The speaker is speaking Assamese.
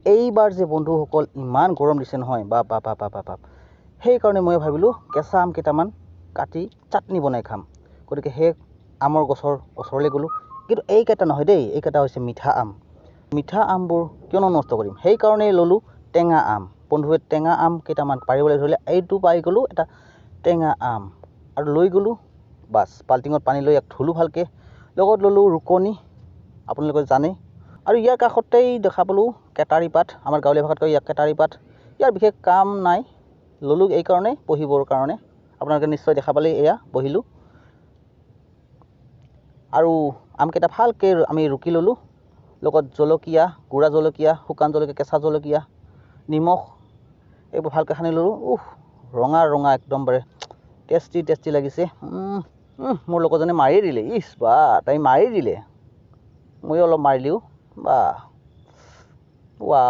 এইবাৰ যে বন্ধুসকল ইমান গৰম দিছে নহয়, বাপ বাপ বাপ বাপ বাপ। সেইকাৰণে মই ভাবিলোঁ কেঁচা আম কেইটামান কাটি চাটনি বনাই খাম। গতিকে সেই আমৰ গছৰ ওচৰলৈ গ'লোঁ। কিন্তু এইকেইটা নহয় দেই, এইকেইটা হৈছে মিঠা আম। মিঠা আমবোৰ কিয়নো নষ্ট কৰিম, সেইকাৰণেই ল'লোঁ টেঙা আম। বন্ধুৱে টেঙা আম কেইটামান পাৰিবলৈ ধৰিলে, এইটো পাই গ'লোঁ এটা টেঙা আম আৰু লৈ গ'লোঁ। বাছ বাল্টিঙত পানী লৈ ইয়াক ধুলোঁ ভালকৈ। লগত ল'লোঁ ৰুকনি, আপোনালোকে জানে। আৰু ইয়াৰ কাষতেই দেখা পালোঁ কেটাৰী পাত, আমাৰ গাঁৱলীয়া ভাষাত কয় ইয়াক কেটাৰী পাত। ইয়াৰ বিশেষ কাম নাই, ল'লোঁ এইকাৰণে বহিবৰ কাৰণে। আপোনালোকে নিশ্চয় দেখা পালে, এয়া বহিলোঁ। আৰু আমকেইটা ভালকৈ আমি ৰুকি ল'লোঁ। লগত জলকীয়া, গুড়া জলকীয়া, শুকান জলকীয়া, কেঁচা জলকীয়া, নিমখ এইবোৰ ভালকৈ সানি ল'লোঁ। ৰঙা ৰঙা একদমবাৰে টেষ্টি লাগিছে। মোৰ লগৰজনে মাৰি দিলে, ইছ বা তাই মাৰি দিলে, ময়ো অলপ মাৰিলোঁ। বা ৱা